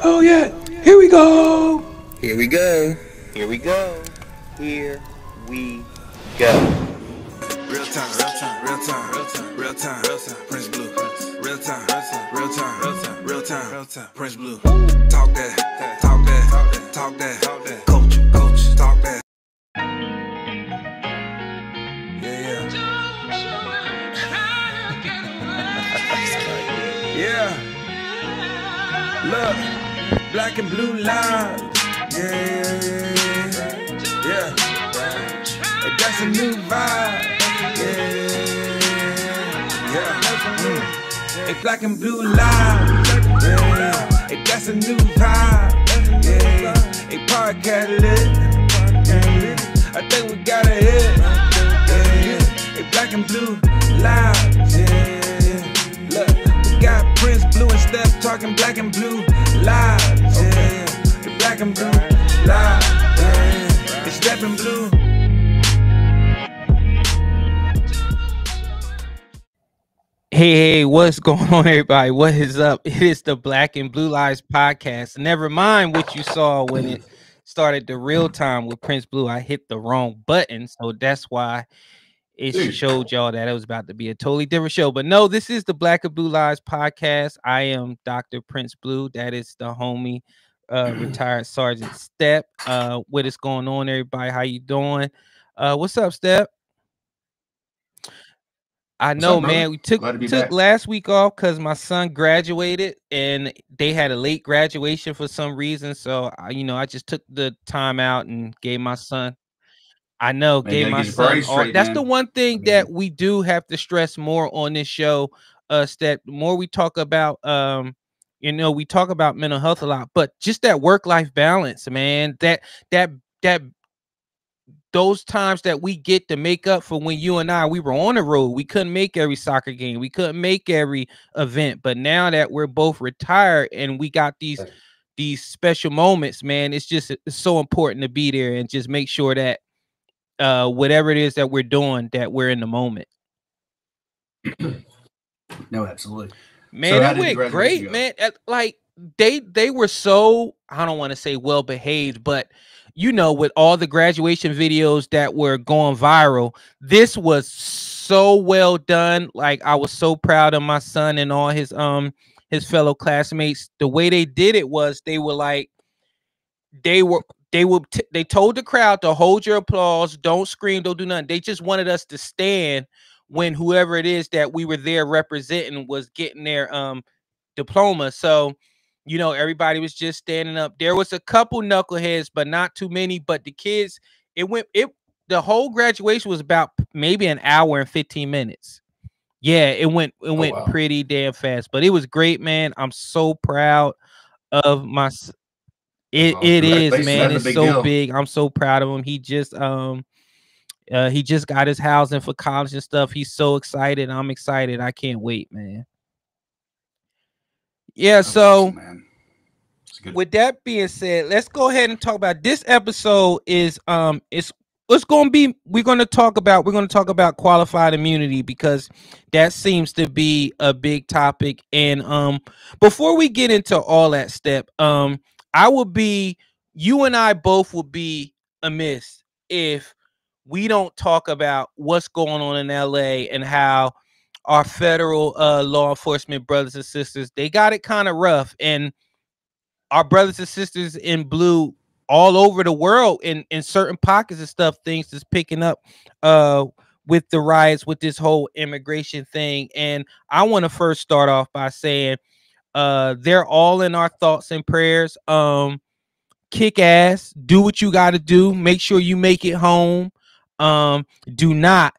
Oh yeah, here we go. Here we go. Here we go. Here we go. Real time, real time, real time, real time, real time, real time, Prince Blue. Real time, real time, real time, real time, real time, real time, Prince Blue. Talk that, talk that, talk that, talk that. Coach, coach, talk that. Yeah, yeah. Yeah. Look, black and blue lines. Yeah, yeah. Hey, that's a new vibe. Yeah. Hey, black and blue lines. Yeah. Hey, that's a new vibe. Yeah. Hey, podcast lit. I think we got a hit. Yeah. Hey, black and blue lines. Yeah. Look, we got Prince Blue and Steph talking black and blue lives. Yeah. Hey, black and blue lives. Yeah. It's Steph and Blue. Hey, what's going on, everybody? What is up? It is the Black and Blue Lives podcast. Never mind what you saw when it started the real time with Prince Blue. I hit the wrong button, so that's why it showed y'all that it was about to be a totally different show. But no, this is the Black and Blue Lives podcast. I am Dr. Prince Blue. That is the homie, retired Sergeant Step. What is going on, everybody? How you doing? What's up, Step? I know, up, man. We took last week off because my son graduated and they had a late graduation for some reason. So, I just took the time out and gave my son. I know, gave my son. That's the one thing that we do have to stress more on this show. That the more we talk about, we talk about mental health a lot, but just that work-life balance, man. That those times that we get to make up for when you and we were on the road. We couldn't make every soccer game. We couldn't make every event. But now that we're both retired and we got these special moments, man, it's so important to be there and just make sure that whatever it is that we're doing, that we're in the moment. No, absolutely. Man, so it went great, man. Like they were so, I don't want to say well behaved, but with all the graduation videos that were going viral, this was so well done. Like, I was so proud of my son and all his fellow classmates. The way they did it was they told the crowd to hold your applause, don't scream, don't do nothing. They just wanted us to stand when whoever it is that we were there representing was getting their diploma. So everybody was just standing up. There was a couple knuckleheads, but not too many. But the kids, the whole graduation was about maybe an hour and 15 minutes. Yeah, it went wow, pretty damn fast. But it was great, man. I'm so proud of my. It is, man. It's so big. I'm so proud of him. He just got his housing for college and stuff. He's so excited. I'm excited. I can't wait, man. Yeah, so awesome, with that being said, let's go ahead and talk about this episode. We're going to talk about qualified immunity because that seems to be a big topic. And before we get into all that, Step, you and I both would be amiss if we don't talk about what's going on in LA and how our federal law enforcement brothers and sisters, they got it kind of rough. And our brothers and sisters in blue all over the world in certain pockets and stuff, things is picking up with the riots, with this whole immigration thing. And I want to first start off by saying they're all in our thoughts and prayers. Kick ass, do what you got to do. Make sure you make it home. Do not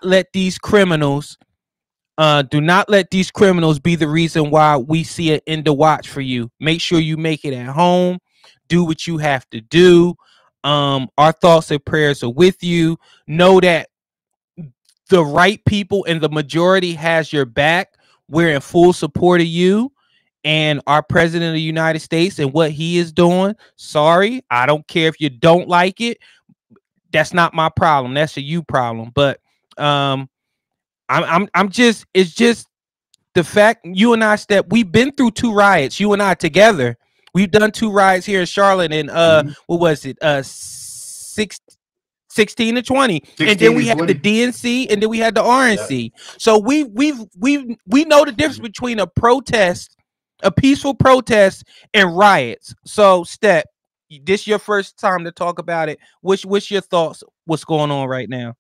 let these criminals be the reason why we see an end to watch for you. Make sure you make it at home. Do what you have to do. Our thoughts and prayers are with you. Know that the right people and the majority has your back. We're in full support of you and our president of the United States and what he is doing. Sorry, I don't care if you don't like it. That's not my problem. That's a you problem. But it's just the fact you and I, Step, we've been through 2 riots, you and I together. We've done 2 riots here in Charlotte, and what was it? 16 to 20, and then we had the DNC, and then we had the RNC. So we know the difference between a protest, a peaceful protest, and riots. So, Step, this your first time to talk about it. What's your thoughts? What's going on right now?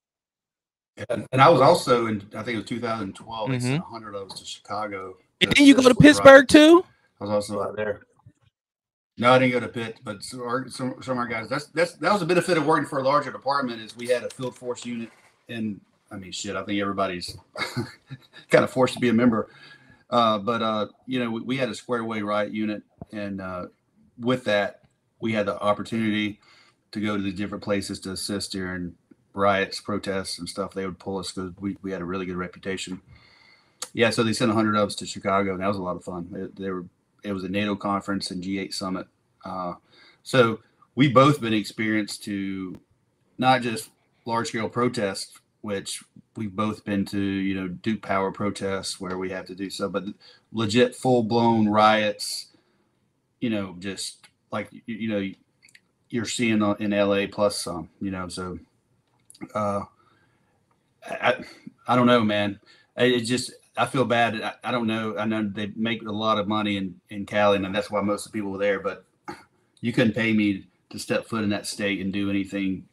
And I was also in, I think it was 2012. They sent 100 of us to Chicago. And then you go to Pittsburgh too. I was also out there. No, I didn't go to Pitt, but some of our guys. That was a benefit of working for a larger department. Is we had a field force unit, and I mean, shit. I think everybody's kind of forced to be a member. But you know, we had a squared away riot unit, and with that, we had the opportunity to go to the different places to assist during riots, protests, and stuff. They would pull us because we had a really good reputation. Yeah, so they sent 100 of us to Chicago, and that was a lot of fun. It was a NATO conference and G8 summit. So we both been experienced to not just large scale protests, which we've both been to, you know, Duke Power protests where we have to do so, but legit full blown riots, you know, just like, you know, you're seeing in LA plus some, you know, so I don't know, man. I feel bad. I don't know. I know they make a lot of money in Cali, and that's why most of the people were there. But you couldn't pay me to step foot in that state and do anything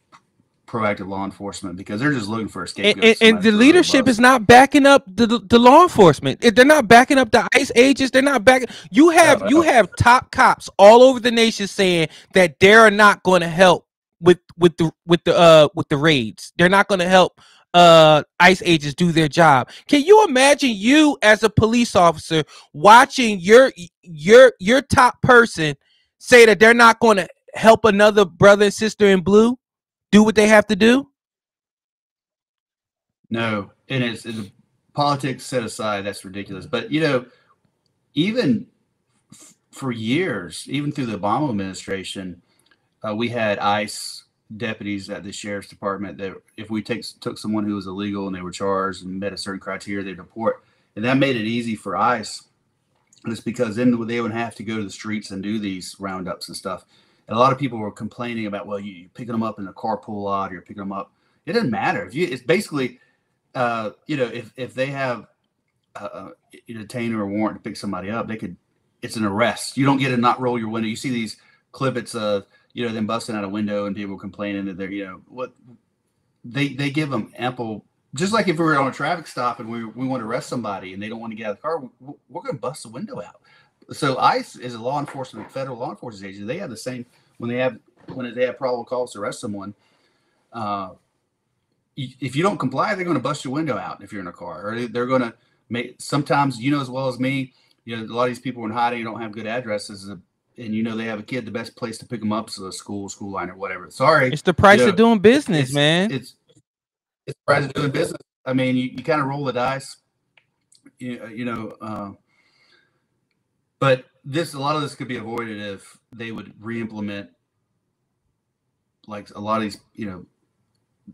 proactive law enforcement because they're just looking for a scapegoat. And the leadership is not backing up the law enforcement. They're not backing up the ICE agents. They're not backing. You have top cops all over the nation saying that they're not going to help with the raids. They're not going to help ICE agents do their job. Can you imagine you as a police officer watching your top person say that they're not going to help another brother and sister in blue do what they have to do? No, and it's politics set aside. That's ridiculous. But you know, even for years, even through the Obama administration, we had ICE deputies at the sheriff's department that if we took someone who was illegal and they were charged and met a certain criteria, they'd report, and that made it easy for ICE. And it's because then they would have to go to the streets and do these roundups and stuff. And a lot of people were complaining about, well, you're picking them up in a carpool lot, or you're picking them up. It doesn't matter. It's basically, you know, if they have a detainer or warrant to pick somebody up, it's an arrest. You don't get to not roll your window. You see these clips of, you know, them busting out a window and people complaining that they're, you know, what they give them ample. Just like if we were on a traffic stop and we want to arrest somebody and they don't want to get out of the car, we're going to bust the window out. So ICE is a law enforcement, federal law enforcement agency. They have the same when they have probable cause to arrest someone. If you don't comply, they're going to bust your window out if you're in a car, or they're going to make. Sometimes, you know as well as me, you know, a lot of these people are in hiding, don't have good addresses, and you know they have a kid. The best place to pick them up is a school line, or whatever. Sorry, it's the price of doing business, man. It's the price of doing business. I mean, you kind of roll the dice, you know. But a lot of this could be avoided if they would re-implement, like a lot of these, you know,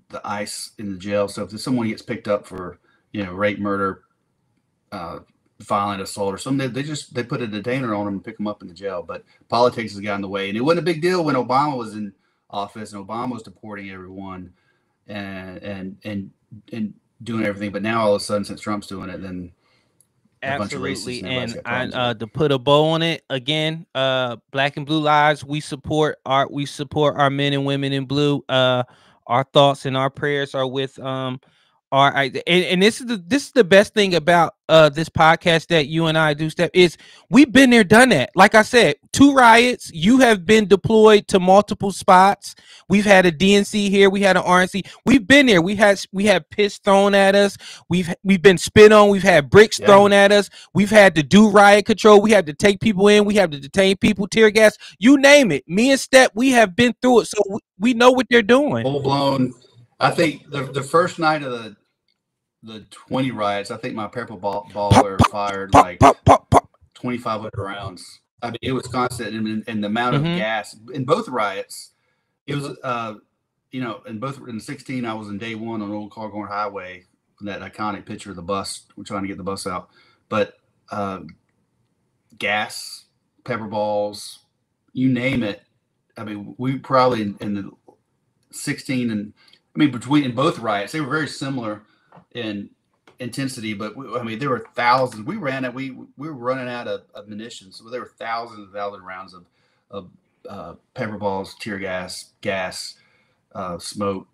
the ICE in the jail. So if someone gets picked up for, you know, rape, murder, violent assault or something, they put a detainer on them and pick them up in the jail. But politics has gotten in the way, and it wasn't a big deal when Obama was in office and Obama was deporting everyone and doing everything. But now all of a sudden, since Trump's doing it, then absolutely. And to put a bow on it again, Black and Blue Lives, we support our men and women in blue. Our thoughts and our prayers are with and this is the best thing about this podcast that you and I do, Step, is we've been there, done that. Like I said, 2 riots. You have been deployed to multiple spots. We've had a DNC here. We had an RNC. We've been there. We had piss thrown at us. We've been spit on. We've had bricks thrown at us. We've had to do riot control. We had to take people in. We have to detain people, tear gas. You name it. Me and Step, we have been through it, so we know what they're doing. Full blown. I think the first night of the 20 riots, I think my purple baller fired like 2,500 rounds. I mean, it was constant, and the amount of gas in both riots. It was, you know, in 16, I was in day 1 on Old Cargorn Highway, that iconic picture of the bus. We're trying to get the bus out, but gas, pepper balls, you name it. I mean, we probably in the 16 and between both riots, they were very similar in intensity, but there were thousands. We were running out of munitions. So there were thousands and thousands of rounds of pepper balls, tear gas, smoke,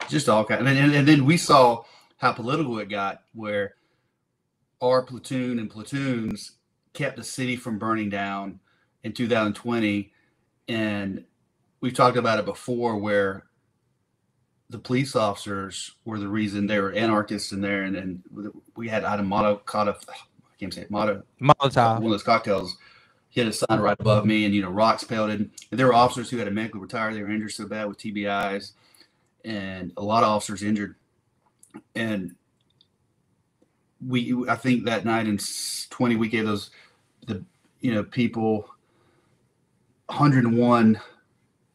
just all kinds. And then we saw how political it got, where our platoon and platoons kept the city from burning down in 2020. And we've talked about it before, where the police officers were the reason. They were anarchists in there, and we had Molotov, one of those cocktails. He had a sign right above me, and rocks pelted. And there were officers who had to medically retire. They were injured so bad with TBIs, and a lot of officers injured. And I think that night in 20, we gave people 101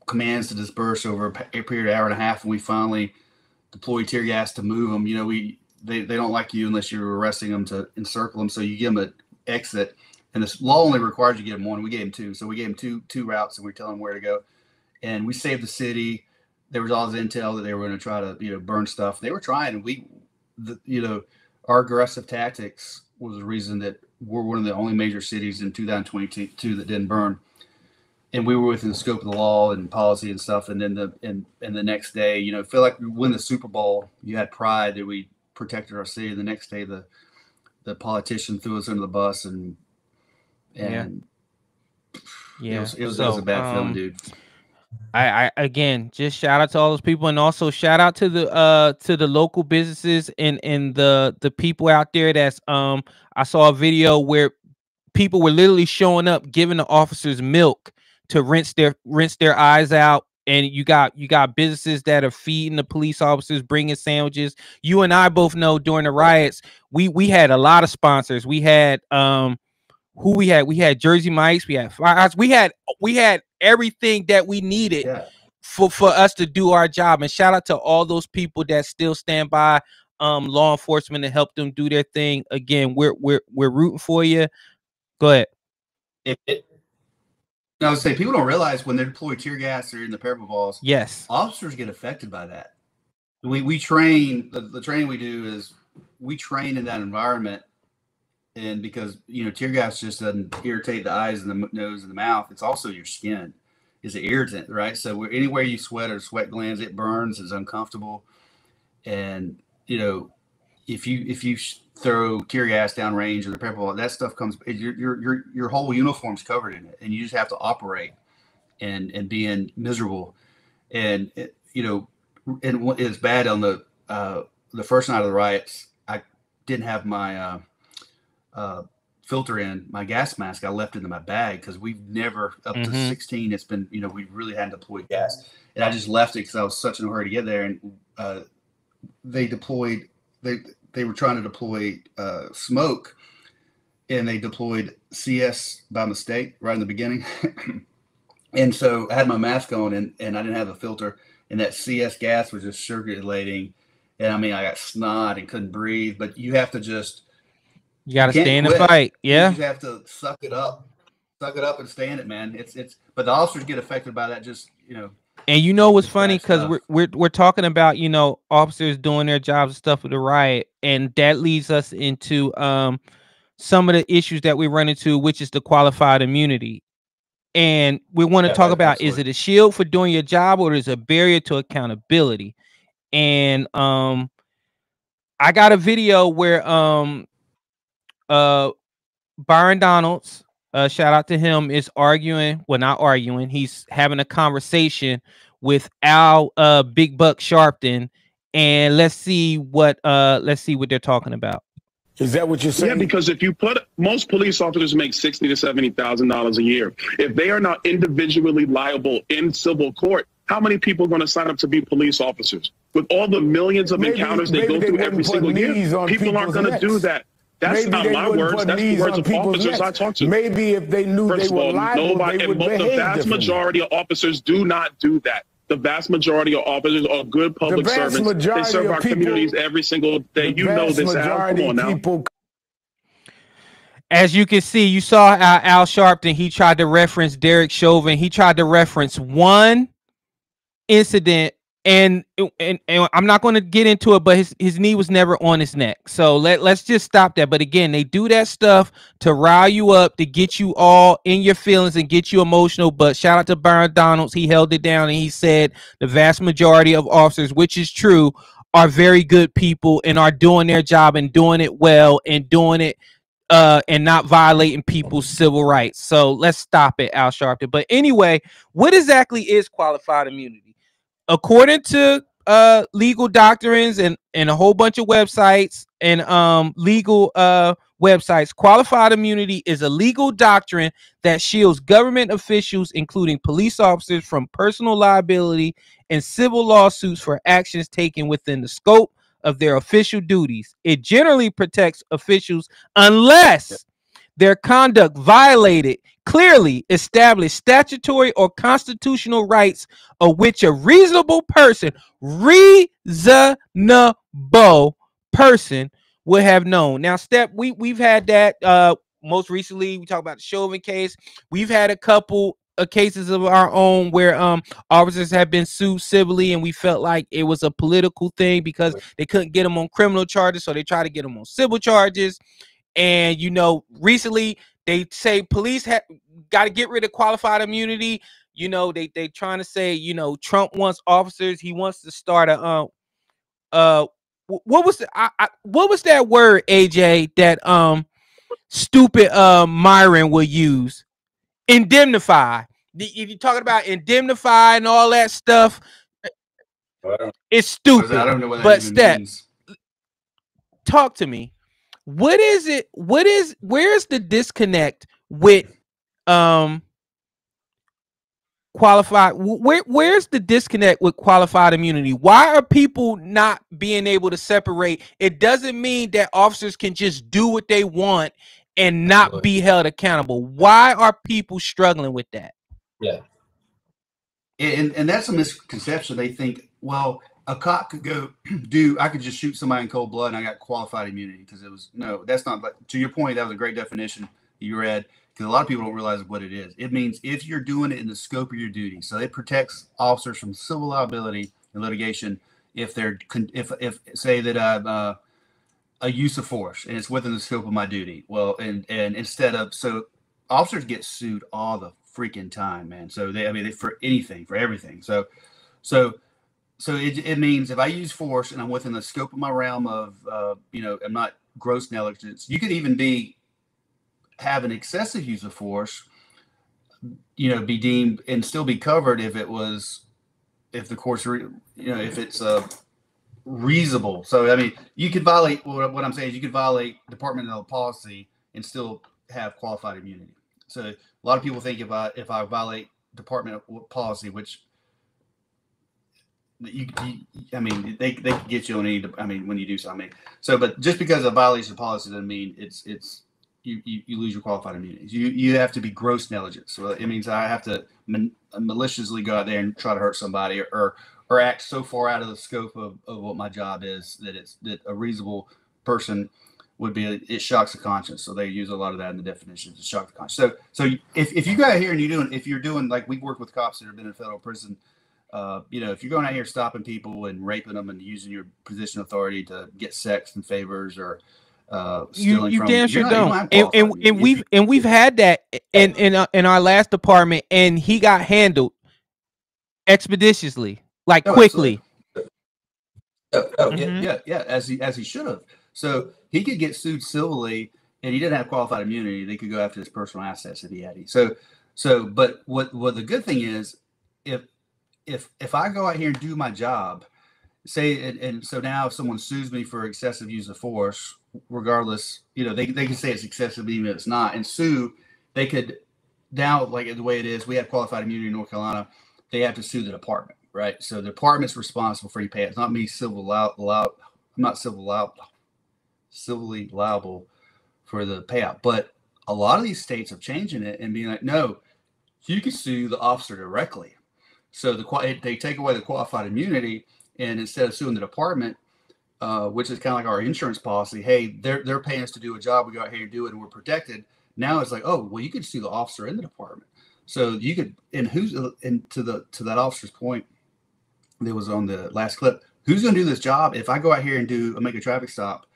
commands to disperse over a period of an hour and a half, and we finally deployed tear gas to move them. They don't like you unless you're arresting them to encircle them, so you give them an exit. And this law only requires you to get them one. We gave them two, so we gave them two routes, and we tell them where to go. And we saved the city. There was all this intel that they were going to try to burn stuff. They were trying, and our aggressive tactics was the reason that we're one of the only major cities in 2022 that didn't burn. And we were within the scope of the law and policy and stuff. And then the next day, feel like we win the Super Bowl. You had pride that we protected our city. The next day, the politician threw us under the bus, and it was a bad feeling, dude. I again, just shout out to all those people, and also shout out to the local businesses and the people out there. That's I saw a video where people were literally showing up, giving the officers milk to rinse their eyes out. And you got businesses that are feeding the police officers, bringing sandwiches. You and I both know during the riots, we had a lot of sponsors. We had we had Jersey Mike's, we had Firehouse, we had everything that we needed for us to do our job. And shout out to all those people that still stand by law enforcement to help them do their thing. Again, we're rooting for you. Go ahead. I would say people don't realize when they deploy tear gas or in the pepper balls. Yes, officers get affected by that. We train. The training we do is we train in that environment, and because tear gas just doesn't irritate the eyes and the nose and the mouth. It's also your skin. It's an irritant, right? So anywhere you sweat or sweat glands, it burns. It's uncomfortable, and if you throw tear gas downrange or the pepper ball, that stuff comes. Your whole uniform's covered in it, and you just have to operate and being miserable. And and what is bad on the first night of the riots, I didn't have my filter in my gas mask. I left it in my bag because we've never up to 16. It's been we really hadn't deployed gas, and I just left it because I was such in a hurry to get there. And they deployed. They were trying to deploy smoke, and they deployed CS by mistake right in the beginning. And so I had my mask on, and I didn't have a filter, and that CS gas was just circulating. And I got snot and couldn't breathe. But you have to you got to stay in the fight. Yeah, you have to suck it up and stay in it, man. But the officers get affected by that. And what's funny, because we're talking about officers doing their jobs and stuff with the riot, and that leads us into some of the issues that we run into, which is the qualified immunity. And we want to talk about, is it a shield for doing your job, or is it a barrier to accountability? And I got a video where Byron Donalds, shout out to him, is arguing. Well, not arguing. He's having a conversation with Al Big Buck Sharpton, and let's see what they're talking about. Is that what you're saying? Yeah, because if you most police officers make $60,000 to $70,000 a year. If they are not individually liable in civil court, how many people are going to sign up to be police officers? With all the millions of encounters they go through every single year, people aren't going to do that. That's not my words. That's the words of officers I talk to. Maybe if they knew they were liable, they would behave differently. The vast majority of officers do not do that. The vast majority of officers are good public servants. They serve our communities every single day. You know this, Al. Come on now. As you can see, you saw Al Sharpton. He tried to reference Derek Chauvin. He tried to reference one incident, and I'm not going to get into it, but his knee was never on his neck. So let's just stop that. But again, they do that stuff to rile you up, to get you all in your feelings and get you emotional. But shout out to Byron Donalds. He held it down, and he said the vast majority of officers, which is true, are very good people and are doing their job and doing it well and doing it and not violating people's civil rights. So let's stop it, Al Sharpton. But anyway, what exactly is qualified immunity? According to legal doctrines and a whole bunch of websites and legal websites, qualified immunity is a legal doctrine that shields government officials, including police officers, from personal liability and civil lawsuits for actions taken within the scope of their official duties. It generally protects officials unless their conduct violated clearly established statutory or constitutional rights of which a reasonable person would have known. Now, Step, we've had that most recently. We talked about the Chauvin case. We've had a couple of cases of our own where officers have been sued civilly, and we felt like it was a political thing because they couldn't get them on criminal charges, so they tried to get them on civil charges. And, you know, recently they say police got to get rid of qualified immunity. You know, they trying to say, you know, Trump wants officers. He wants to start a what was that word, AJ, that stupid Myron will use? Indemnify. If you're talking about indemnify and all that stuff, it's stupid. I don't know what that even means. Talk to me. What is it? Where's the disconnect with qualified? Where's the disconnect with qualified immunity? Why are people not being able to separate? It doesn't mean that officers can just do what they want and not be held accountable. Why are people struggling with that? Yeah. And that's a misconception. They think, well, a cop could go I could just shoot somebody in cold blood and I got qualified immunity because it was, no, that's not, but to your point, that was a great definition you read, because a lot of people don't realize what it is. It means if you're doing it in the scope of your duty. So it protects officers from civil liability and litigation if they're, if say that I'm a use of force and it's within the scope of my duty. Well, and instead of, so officers get sued all the freaking time, man. So they for anything, for everything. So it means if I use force and I'm within the scope of my realm of, I'm not gross negligence. You could even have an excessive use of force, be deemed and still be covered if the court's, if it's reasonable. So, I mean, you could violate, what I'm saying is you could violate departmental policy and still have qualified immunity. So a lot of people think if I violate department policy, which they can get you on any, when you do something. So, but just because a violation of policy doesn't mean you lose your qualified immunity. You have to be gross negligence. So it means I have to maliciously go out there and try to hurt somebody or act so far out of the scope of what my job is that a reasonable person would be, it shocks the conscience. So they use a lot of that in the definitions to shock the conscience. So if you go out here and if you're doing, like we work with cops that have been in federal prison, if you're going out here stopping people and raping them and using your position of authority to get sex and favors or stealing you from damn them, sure don't. And we've had that in our last department, and he got handled expeditiously, quickly. Yeah, as he should have. So he could get sued civilly, and he didn't have qualified immunity. They could go after his personal assets if he had any. But what the good thing is, if I go out here and do my job, so now if someone sues me for excessive use of force, regardless, they can say it's excessive even if it's not, and sue. They could now, like the way it is, we have qualified immunity in North Carolina. They have to sue the department, right? So the department's responsible for your pay. It's not me I'm not civilly liable for the payout. But a lot of these states are changing it and being like, no, you can sue the officer directly. So they take away the qualified immunity, and instead of suing the department, which is kind of like our insurance policy. Hey, they're paying us to do a job. We go out here and do it, and we're protected. Now it's like, oh, well, you could sue the officer in the department. So you could, and to that officer's point that was on the last clip, who's going to do this job if I go out here and make a traffic stop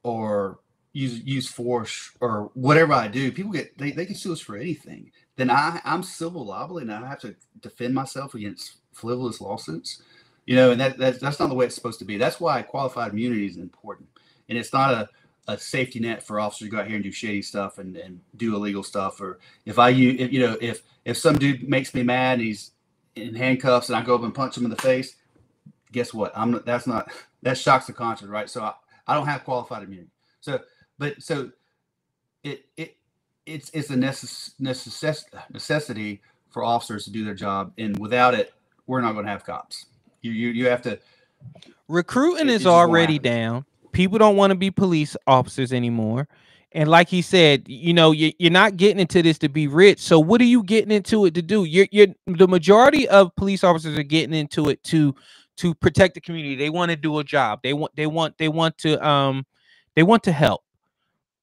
or use force or whatever I do? People they can sue us for anything. Then I'm civil liable, and I have to defend myself against frivolous lawsuits. And that's not the way it's supposed to be. That's why qualified immunity is important, and it's not a safety net for officers to go out here and do shady stuff and do illegal stuff. Or if some dude makes me mad and he's in handcuffs and I go up and punch him in the face, guess what? That shocks the conscience, right? So I don't have qualified immunity. It's a necessity for officers to do their job, and without it, we're not going to have cops. You have to. Recruiting is already down. People don't want to be police officers anymore. And like he said, you're not getting into this to be rich. So what are you getting into it to do? The majority of police officers are getting into it to protect the community. They want to do a job. They want to help.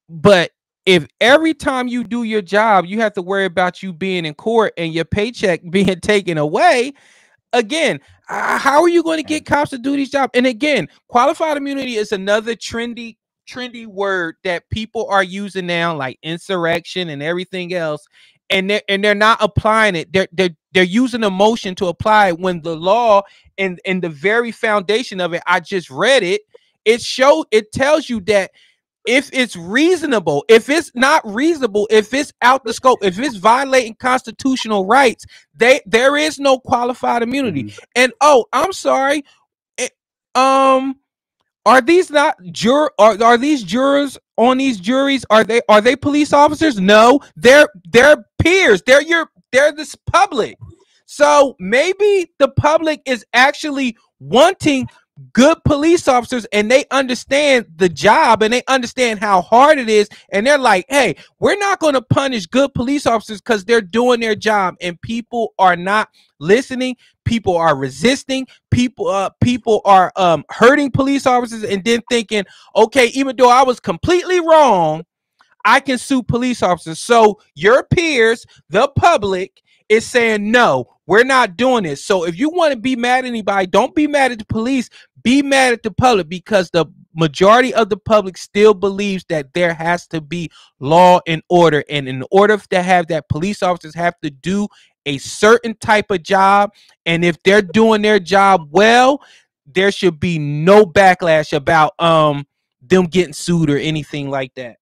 But if every time you do your job, you have to worry about you being in court and your paycheck being taken away, again, how are you going to get cops to do these jobs? And again, qualified immunity is another trendy word that people are using now, like insurrection and everything else, and they're not applying it. They're using emotion to apply it, when the law and the very foundation of it, I just read it. It tells you that if it's reasonable, if it's not reasonable, if it's out the scope, if it's violating constitutional rights, there is no qualified immunity. Mm-hmm. And I'm sorry, are these not are these jurors on these juries? Are they police officers? No, they're peers. They're this public. So maybe the public is actually wanting good police officers, and they understand the job and they understand how hard it is, and they're like, hey, we're not going to punish good police officers because they're doing their job. And people are not listening. People are resisting. People are hurting police officers, and then thinking, okay, even though I was completely wrong, I can sue police officers. So your peers, the public, is saying, no, we're not doing this. So if you want to be mad at anybody, don't be mad at the police, be mad at the public, because the majority of the public still believes that there has to be law and order. And in order to have that, police officers have to do a certain type of job. And if they're doing their job well, there should be no backlash about them getting sued or anything like that.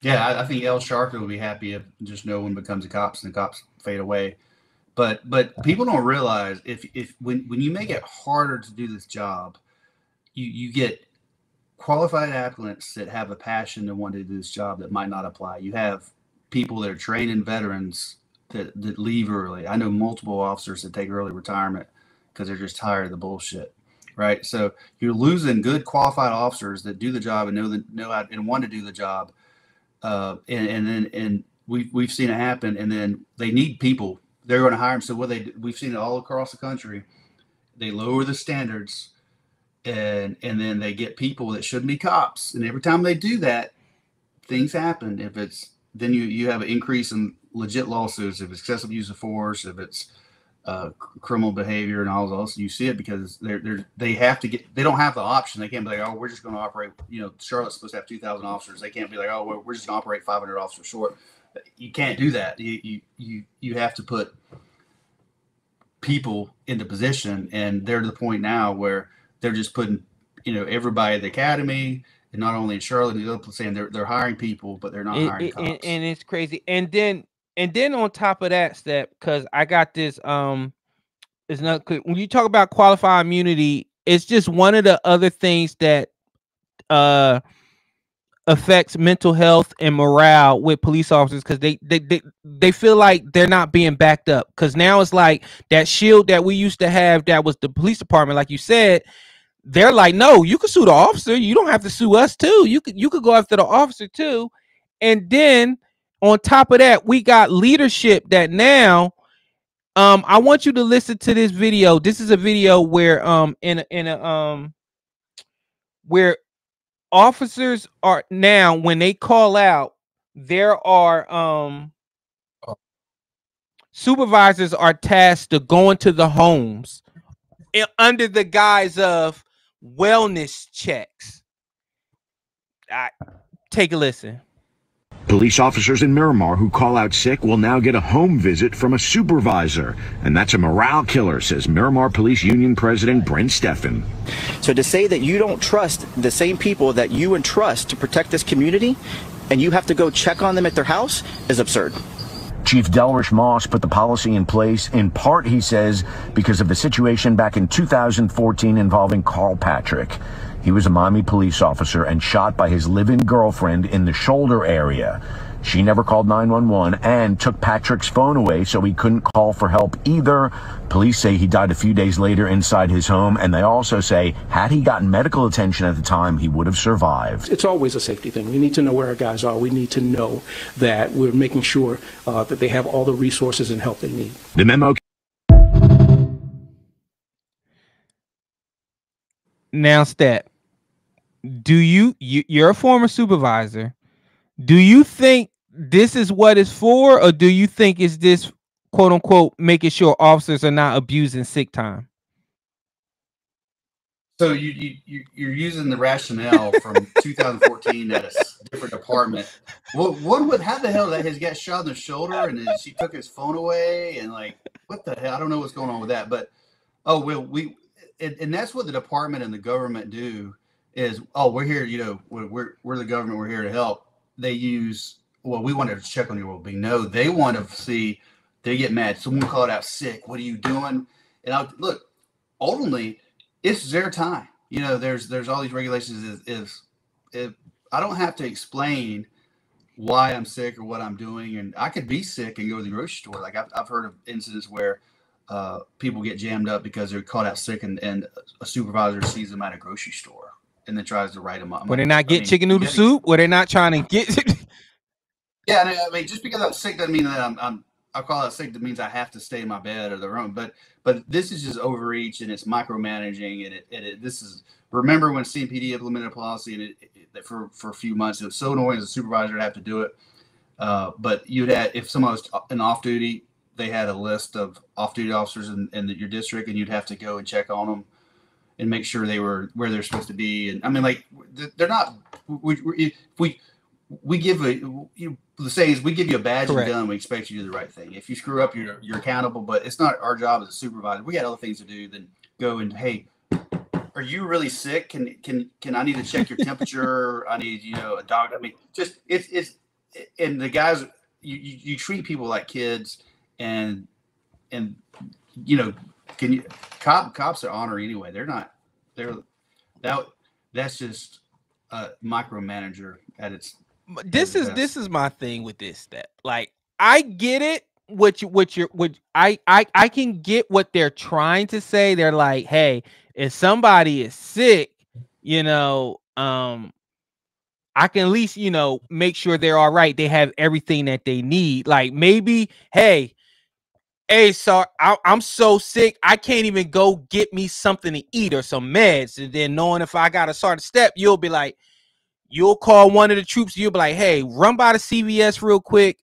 Yeah, I think El Sharkey will be happy if just no one becomes a cop and the cops fade away. But people don't realize if when you make it harder to do this job, you get qualified applicants that have a passion to want to do this job that might not apply. You have people that are trained veterans that leave early. I know multiple officers that take early retirement because they're just tired of the bullshit. Right. So you're losing good qualified officers that do the job and know how and want to do the job. And we've seen it happen, and then they need people. They're going to hire them. So we've seen it all across the country. They lower the standards, and then they get people that shouldn't be cops. And every time they do that, things happen. Then you have an increase in legit lawsuits. If it's excessive use of force, if it's criminal behavior and all those, you see it because they have to get. They don't have the option. They can't be like, oh, we're just going to operate. Charlotte's supposed to have 2,000 officers. They can't be like, oh, we're just going to operate 500 officers short. You can't do that. You have to put people into position, and they're to the point now where they're just putting everybody at the academy, and not only in Charlotte, the other saying they're hiring people, but they're not hiring cops. And it's crazy. And then on top of that, Step, because I got this, it's not when you talk about qualified immunity, it's just one of the other things that affects mental health and morale with police officers, because they feel like they're not being backed up. Because now it's like that shield that we used to have, that was the police department, like you said. They're like, no, you can sue the officer. You don't have to sue us too. You could go after the officer too. And then on top of that, we got leadership that now I want you to listen to this video. This is a video where where officers are now, when they call out, there are supervisors are tasked to go into the homes under the guise of wellness checks. Take a listen. Police officers in Miramar who call out sick will now get a home visit from a supervisor. And that's a morale killer, says Miramar Police Union President Brent Steffen. So to say that you don't trust the same people that you entrust to protect this community, and you have to go check on them at their house, is absurd. Chief Delrish Moss put the policy in place, in part, he says, because of the situation back in 2014 involving Carl Patrick. He was a Miami police officer and shot by his live-in girlfriend in the shoulder area. She never called 911 and took Patrick's phone away so he couldn't call for help either. Police say he died a few days later inside his home, and they also say had he gotten medical attention at the time, he would have survived. It's always a safety thing. We need to know where our guys are. We need to know that we're making sure that they have all the resources and help they need. The memo. Now, Stat, you're a former supervisor. Do you think this is what it's for, or do you think is this quote unquote making sure officers are not abusing sick time? So you're using the rationale from 2014 at a different department. How the hell that his guy shot in the shoulder and then she took his phone away and like what the hell? I don't know what's going on with that, but and that's what the department and the government do is we're here, we're the government, we're here to help. They use we wanted to check on your well-being. No, they want to see. They get mad. Someone called out sick. What are you doing? And look, ultimately, it's their time. There's all these regulations. If I don't have to explain why I'm sick or what I'm doing, and I could be sick and go to the grocery store. Like I've heard of incidents where people get jammed up because they're called out sick, and a supervisor sees them at a grocery store and then tries to write them up. Where they're not getting chicken noodle soup, where they're not trying to get. Yeah, I mean, just because I'm sick doesn't mean that I call it sick. That means I have to stay in my bed or the room. But this is just overreach and it's micromanaging. And this is, remember when CMPD implemented a policy and for a few months, it was so annoying as a supervisor to have to do it. But if someone was in off duty, they had a list of off duty officers in your district, and you'd have to go and check on them and make sure they were where they're supposed to be. And I mean, like they're not. We give the saying is we give you a badge and gun. We expect you to do the right thing. If you screw up, you're accountable. But it's not our job as a supervisor. We got other things to do than go and hey, are you really sick? Can I need to check your temperature? I need a doctor. I mean, just it's and the guys you treat people like kids and can you cops are honor anyway. That's just a micromanager at its. This is my thing with this step. Like I get it. I can get what they're trying to say. They're like, hey, if somebody is sick, I can at least make sure they're all right. They have everything that they need. Like maybe, hey, so I'm so sick I can't even go get me something to eat or some meds. And then knowing if I got to start a step, you'll be like. You'll call one of the troops. You'll be like, "Hey, run by the CVS real quick.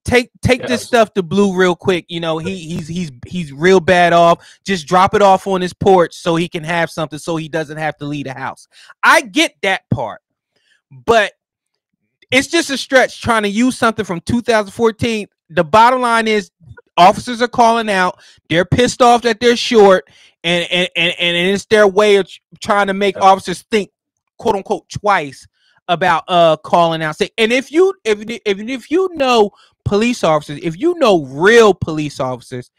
Take this stuff to Blue real quick. He's real bad off. Just drop it off on his porch so he can have something, so he doesn't have to leave the house." I get that part, but it's just a stretch trying to use something from 2014. The bottom line is, officers are calling out. They're pissed off that they're short, and it's their way of trying to make officers think, quote unquote, twice about calling out sick. And if you know police officers, if you know real police officers,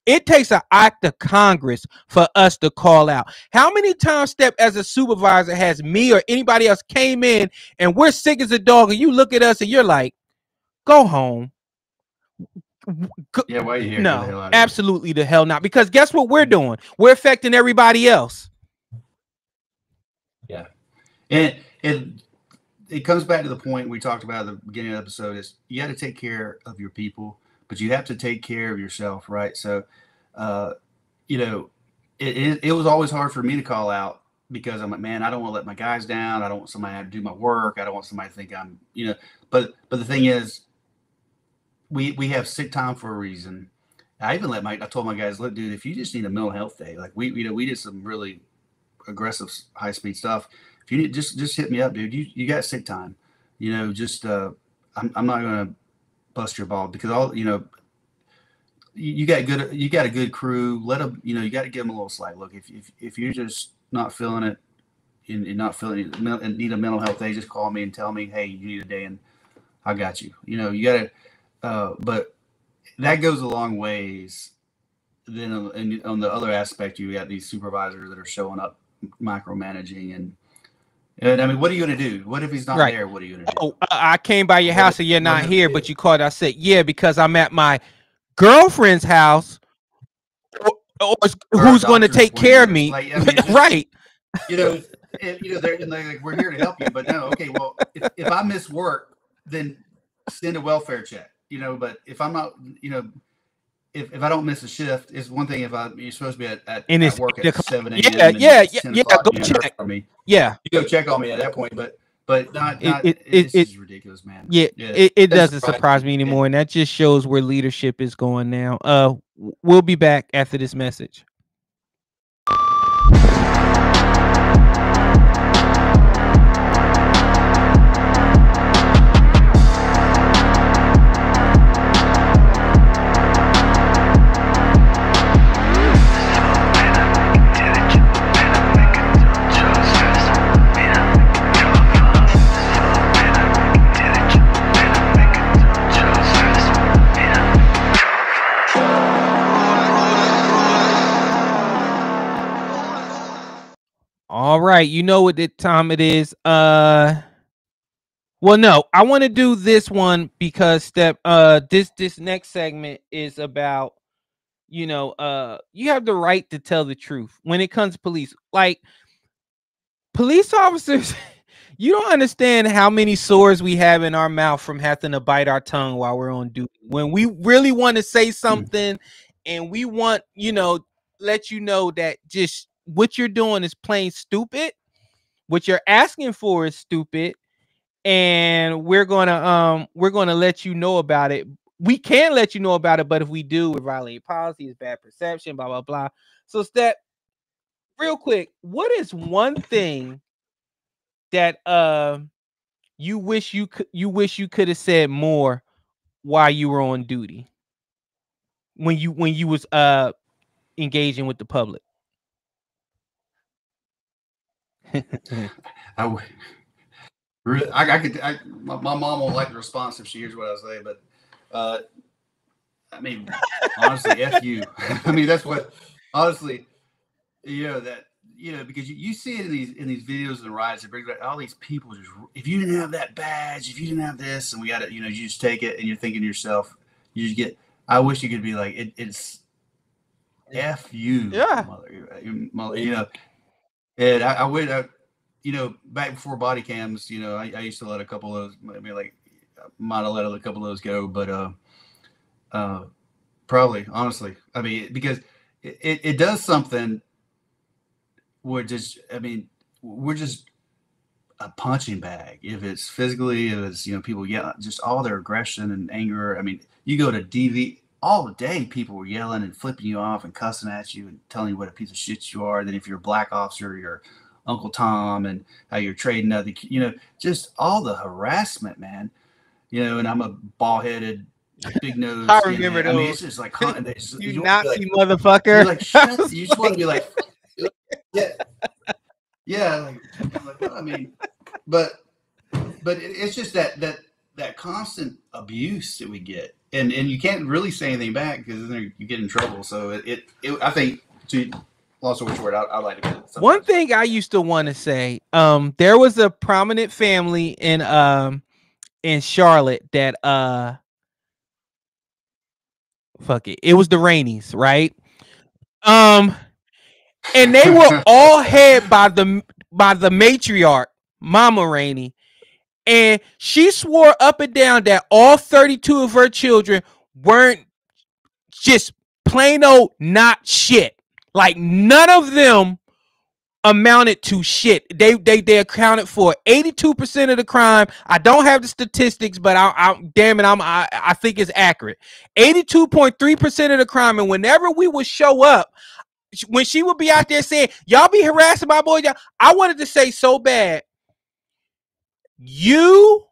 it takes an act of Congress for us to call out. How many times, Step, as a supervisor, has me or anybody else came in and we're sick as a dog, and you look at us and you're like, go home? Yeah, why are you here? No, absolutely the hell not. Because guess what we're doing? We're affecting everybody else. Yeah. And it comes back to the point we talked about at the beginning of the episode is you got to take care of your people but you have to take care of yourself, right? So, you know, it was always hard for me to call out because I'm like, man, I don't want to let my guys down. I don't want somebody to have to do my work. I don't want somebody to think I'm, you know, but the thing is, we have sick time for a reason. I told my guys, look, dude, if you just need a mental health day, like we did some really aggressive high speed stuff. If you need, just hit me up, dude. You got sick time, you know, just, I'm not going to bust your ball because you know, you got a good crew. Let them, you know, you got to give them a little slack. Look, if you're just not feeling it and not feeling it and need a mental health day, just call me and tell me, hey, you need a day and I got you. You know, you got to, but that goes a long ways. Then on the other aspect, you got these supervisors that are showing up micromanaging and I mean, what are you going to do? What if he's not there? What are you going to do? Oh, I came by your house and you're not here, but you called. I said, yeah, because I'm at my girlfriend's house. Or who's going to take care of me? Like, I mean, right. You know, they're like, we're here to help you, but no, okay, well, if I miss work, then send a welfare check, you know, but if I'm not, you know, if I don't miss a shift, it's one thing if you're supposed to be at work at 7 a.m. Yeah, go check on me. Yeah. You go check on me at that point, but it's ridiculous, man. Yeah, it doesn't surprise me anymore, and that just shows where leadership is going now. We'll be back after this message. All right, you know what time it is. Well, no, I want to do this one because this next segment is about, you know, you have the right to tell the truth when it comes to police. Like police officers, you don't understand how many sores we have in our mouth from having to bite our tongue while we're on duty. When we really want to say something and we want, you know, let you know that just what you're doing is plain stupid. What you're asking for is stupid, and we're gonna let you know about it. We can let you know about it, but if we do, we're violating policy, it's bad perception, blah blah blah. So, Step, real quick, what is one thing that you wish you could have said more while you were on duty when you was engaging with the public? My mom won't like the response if she hears what I say, but I mean, honestly, F you. I mean, that's what, honestly, you know, that, you know, because you see it in these videos and riots, it brings back all these people just, if you didn't have that badge, if you didn't have this, and we got it, you know, you just take it and you're thinking to yourself, you just get, I wish you could be like, it's F you, mother, you know. And I would, you know, back before body cams, you know, I used to let a couple of those, I mean, like, might have let a couple of those go, but probably, honestly, I mean, because it does something. We're just a punching bag. If it's physically, if it's, you know, people yell, just all their aggression and anger. I mean, you go to DV all day, people were yelling and flipping you off and cussing at you and telling you what a piece of shit you are. Then if you're a black officer, you're Uncle Tom, and how you're trading other, you know, just all the harassment, man. You know, and I'm a ball-headed, big nose. I remember those. I mean, it's just like you Nazi motherfucker. You're like, shut. You just want to be like, yeah. Like, well, I mean, but it's just that constant abuse that we get, and you can't really say anything back because then you get in trouble. So it I think, to long story short, I like to get one thing I used to want to say. There was a prominent family in Charlotte that fuck it. It was the Rainies, right? And they were all head by the matriarch, Mama Rainey. And she swore up and down that all 32 of her children weren't just plain old not shit. Like none of them amounted to shit. They accounted for 82% of the crime. I don't have the statistics, but I think it's accurate. 82.3% of the crime. And whenever we would show up, when she would be out there saying, y'all be harassing my boy, I wanted to say so bad, you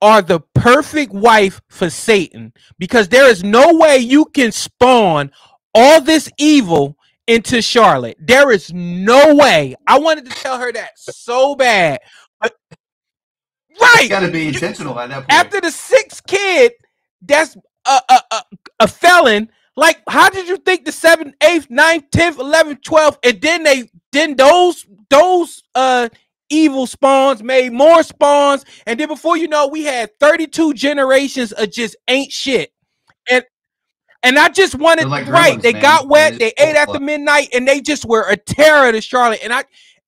are the perfect wife for Satan, because there is no way you can spawn all this evil into Charlotte. There is no way. I wanted to tell her that so bad. But, right. You got to be intentional at that point. After the sixth kid, that's a felon. Like, how did you think the 7th, 8th, 9th, 10th, 11th, 12th, and then those evil spawns made more spawns, and then before you know, we had 32 generations of just ain't shit. And I just wanted, like, right, they got wet, they ate after midnight, and they just were a terror to Charlotte.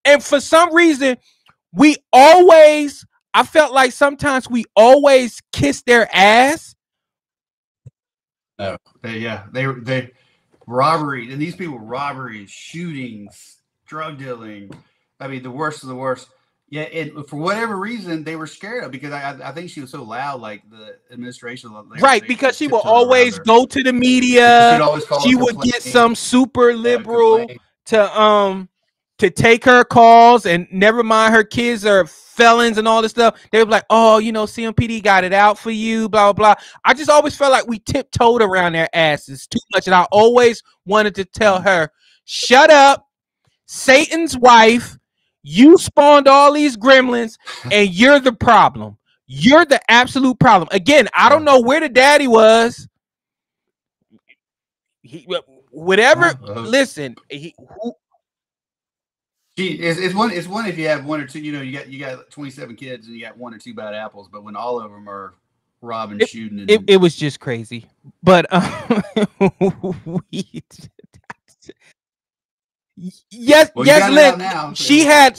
And for some reason, I felt like sometimes we always kiss their ass. No, they robbery, and these people robberies, shootings, drug dealing. I mean, the worst of the worst. Yeah, and for whatever reason, they were scared of, because I think she was so loud, like the administration. Right, because she will always go to the media. She would get some super liberal to take her calls, and never mind her kids are felons and all this stuff. They were like, oh, CMPD got it out for you, blah, blah, blah. I just always felt like we tiptoed around their asses too much, and I always wanted to tell her, shut up, Satan's wife. You spawned all these gremlins, and you're the problem. You're the absolute problem. Again, I don't know where the daddy was. Listen. It's one if you have one or two. You got 27 kids and you got one or two bad apples. But when all of them are robbing, shooting, it was just crazy. But Yes, Lynn. She had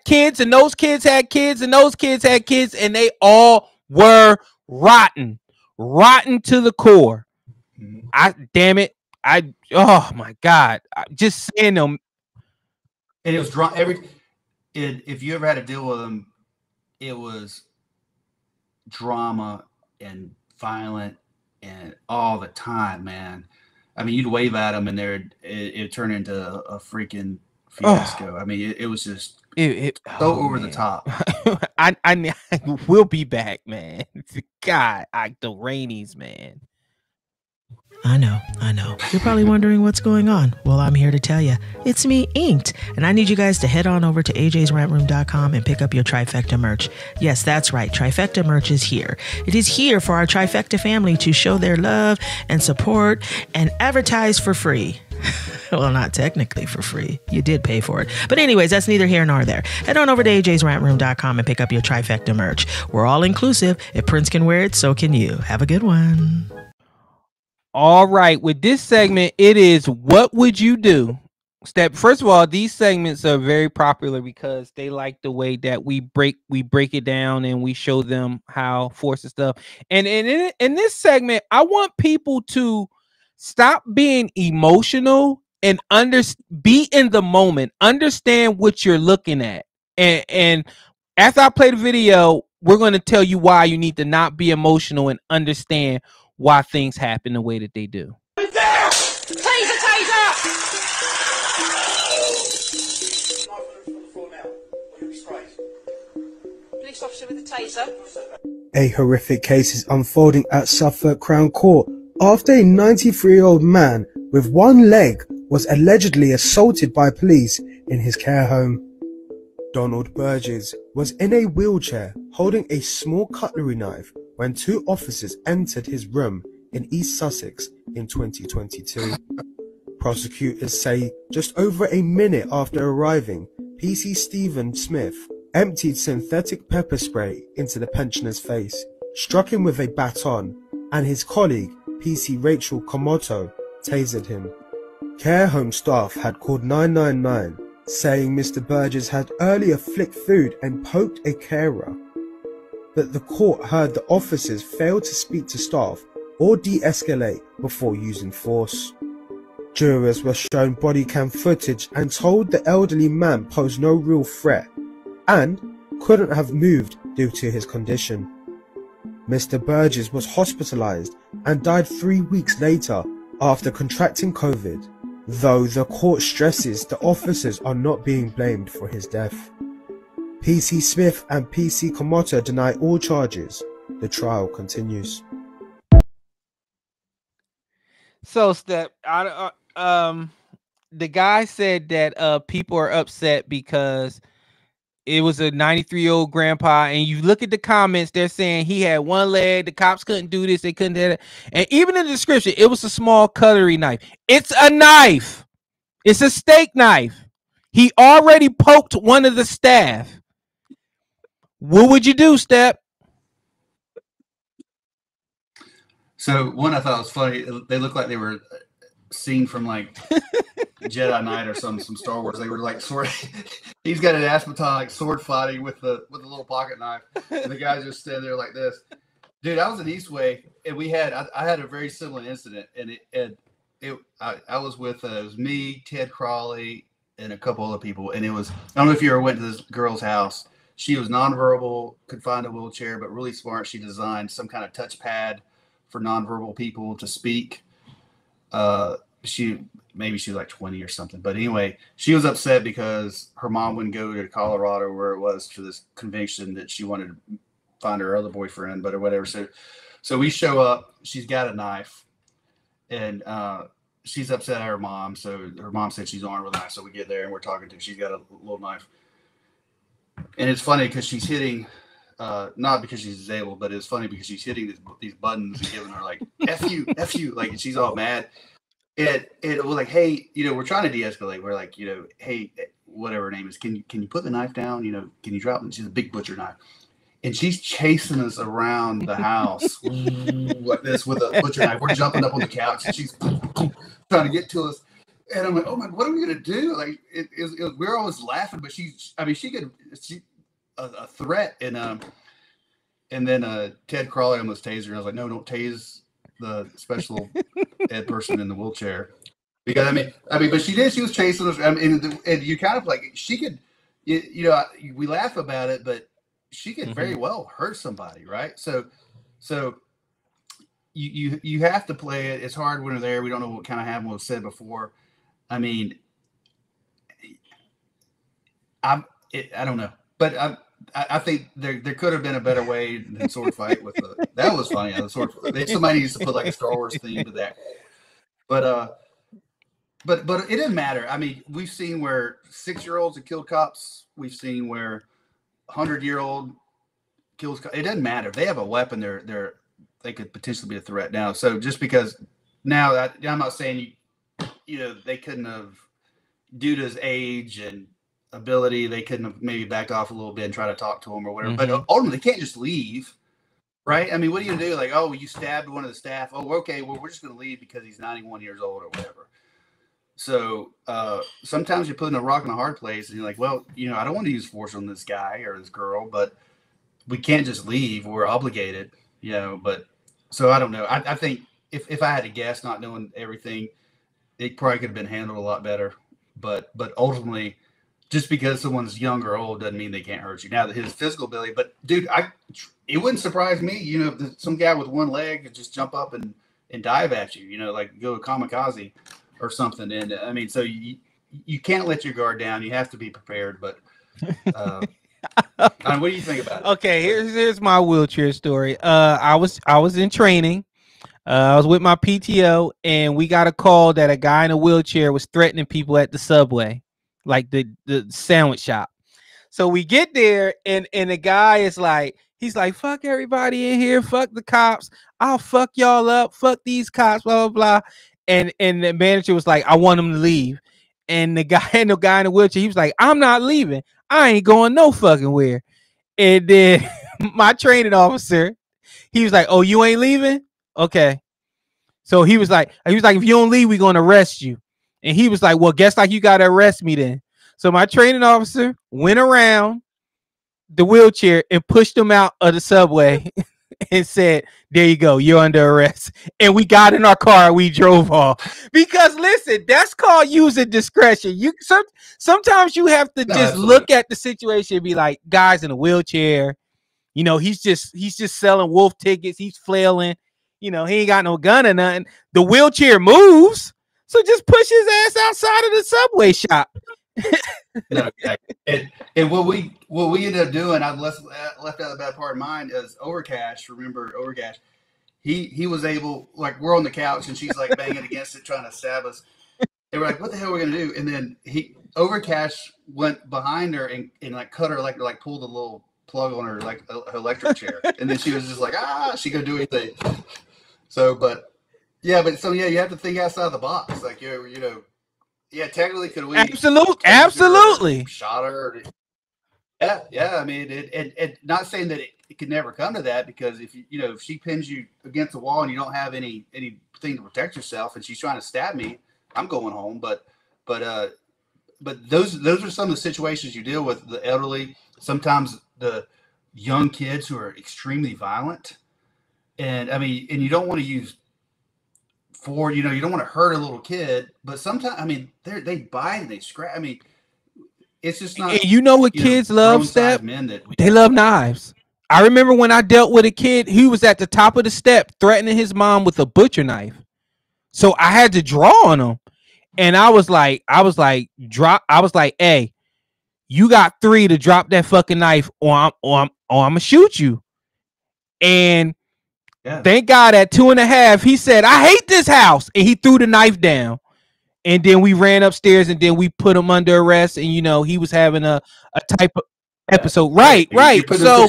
kids, and those kids had kids, and those kids had kids, and they all were rotten to the core. Damn it! Oh my God! Just saying them. And it was if you ever had to deal with them, it was drama and violent and all the time, man. I mean, you'd wave at them, and it turned into a freaking fiasco. I mean, it was just over the top. I we'll be back, man. God, the Rainies, man. I know. You're probably wondering what's going on. Well, I'm here to tell you. It's me, Inked, and I need you guys to head on over to ajsrantroom.com and pick up your Trifecta merch. Yes, that's right. Trifecta merch is here. It is here for our Trifecta family to show their love and support and advertise for free. Well, not technically for free. You did pay for it. But anyways, that's neither here nor there. Head on over to ajsrantroom.com and pick up your Trifecta merch. We're all inclusive. If Prince can wear it, so can you. Have a good one. All right, with this segment, it is what would you do? First of all, these segments are very popular because they like the way that we break it down and we show them how forces stuff. And in this segment, I want people to stop being emotional and be in the moment. Understand what you're looking at. And after I play the video, we're going to tell you why you need to not be emotional and understand why things happen the way that they do. Police officer with a taser. A horrific case is unfolding at Suffolk Crown Court after a 93-year-old man with one leg was allegedly assaulted by police in his care home. Donald Burgess was in a wheelchair holding a small cutlery knife when two officers entered his room in East Sussex in 2022. Prosecutors say just over a minute after arriving, PC Stephen Smith emptied synthetic pepper spray into the pensioner's face, struck him with a baton, and his colleague, PC Rachel Komoto, tasered him. Care home staff had called 999, saying Mr. Burgess had earlier flicked food and poked a carer. But the court heard the officers failed to speak to staff or de-escalate before using force. Jurors were shown body cam footage and told the elderly man posed no real threat and couldn't have moved due to his condition. Mr. Burgess was hospitalized and died 3 weeks later after contracting COVID, though the court stresses the officers are not being blamed for his death. PC Smith and PC Komoto deny all charges. The trial continues. So, Step, the guy said that people are upset because it was a 93-year-old grandpa, and you look at the comments, they're saying he had one leg, the cops couldn't do this, they couldn't do that. And even in the description, it was a small cutlery knife. It's a knife. It's a steak knife. He already poked one of the staff. What would you do, Step? So one I thought was funny. They looked like they were seen from like Jedi Knight or some Star Wars. They were like sword. He's got an asthmaton like sword fighting with the little pocket knife, and the guys just stand there like this. Dude, I was in Eastway, and I had a very similar incident, and I was with it was me, Ted Crawley, and a couple other people, and it was, I don't know if you ever went to this girl's house. She was nonverbal, could find a wheelchair, but really smart. She designed some kind of touchpad for nonverbal people to speak. She was like 20 or something, but anyway, she was upset because her mom wouldn't go to Colorado where it was for this convention that she wanted to find her other boyfriend, but or whatever. So we show up. She's got a knife, and she's upset at her mom. So her mom said she's armed with a knife. So we get there and we're talking to her. She's got a little knife, and it's funny because she's hitting. Not because she's disabled, but it's funny because she's hitting these buttons and giving her like F you, like, and she's all mad. It was like, hey, we're trying to de-escalate. We're like, hey, whatever her name is, can you put the knife down? Can you drop it? She's a big butcher knife. And she's chasing us around the house like this with a butcher knife. We're jumping up on the couch and she's trying to get to us. And I'm like, oh my, what are we going to do? Like, we're always laughing, but she's a threat. And then Ted Crawley almost tased her. I was like, no, don't tase the special ed person in the wheelchair, because I mean, but she did. She was chasing us. And you kind of like, she could, we laugh about it, but she could very well hurt somebody, right? So you have to play it. It's hard when they're there. We don't know what kind of happened. What was said before. I mean, I don't know, but I think there could have been a better way than sword fight with that was funny. The sword fight. Somebody needs to put like a Star Wars theme to that. But it didn't matter. I mean, we've seen where 6-year-olds have killed cops. We've seen where 100-year-old kills. It doesn't matter. If they have a weapon, they could potentially be a threat now. So just because now I'm not saying they couldn't have, due to his age and ability, they couldn't have maybe backed off a little bit and try to talk to him or whatever. But ultimately, they can't just leave, right? I mean, what are you gonna do? Like, oh, you stabbed one of the staff. Oh, okay, well, we're just gonna leave because he's 91 years old or whatever. So sometimes you're putting a rock in a hard place, and you're like, well, I don't want to use force on this guy or this girl, but we can't just leave. We're obligated, But so I don't know. I think if I had to guess, not knowing everything, it probably could have been handled a lot better. But ultimately, just because someone's young or old doesn't mean they can't hurt you. Now, his physical ability, but dude, it wouldn't surprise me, if some guy with one leg could just jump up and dive at you, like go kamikaze or something. And I mean, so you can't let your guard down. You have to be prepared. But what do you think about it? Okay, here's my wheelchair story. I was in training. I was with my PTO, and we got a call that a guy in a wheelchair was threatening people at the Subway, like the sandwich shop. So we get there, and the guy is like, he's like, fuck everybody in here, fuck the cops, I'll fuck y'all up, fuck these cops, blah blah blah. And the manager was like, I want him to leave. And the guy in the wheelchair, he was like, I'm not leaving, I ain't going no fucking where. And then my training officer, he was like, oh, you ain't leaving? Okay. So he was like, if you don't leave, we're gonna arrest you. And he was like, well, guess like you gotta arrest me then. So my training officer went around the wheelchair and pushed him out of the Subway and said, there you go, you're under arrest. And we got in our car and we drove off. Because listen, that's called using discretion. Sometimes you have to just look at the situation and be like, guy's in a wheelchair. You know, he's just selling wolf tickets. He's flailing. You know, he ain't got no gun or nothing. The wheelchair moves. So just push his ass outside of the Subway shop. No, and what we ended up doing, I left out the bad part of mine, is Overcash. Remember Overcash? He was able, like, we're on the couch and she's like banging against it trying to stab us. And we're like, what the hell are we gonna do? And then Overcash went behind her and like cut her, like pulled a little plug on her, like her electric chair. And then she was just like, she could do anything. So, you have to think outside the box. Like, you know, technically could we absolutely shot her? Yeah. I mean, it not saying that it could never come to that, because if she pins you against the wall and you don't have anything to protect yourself, and she's trying to stab me, I'm going home. But those are some of the situations you deal with. The elderly, sometimes the young kids who are extremely violent, and I mean, and you don't want to use. You don't want to hurt a little kid, but sometimes, I mean, they bite and they scratch. I mean, it's just not. And you know what kids love, Step? They love knives. I remember when I dealt with a kid who was at the top of the step threatening his mom with a butcher knife. So I had to draw on him, and I was like, hey, you got 3 to drop that fucking knife, or I'm gonna shoot you. And thank God at 2.5, he said, I hate this house. And he threw the knife down. And then we ran upstairs and then we put him under arrest. And, you know, he was having a type of episode. Right. So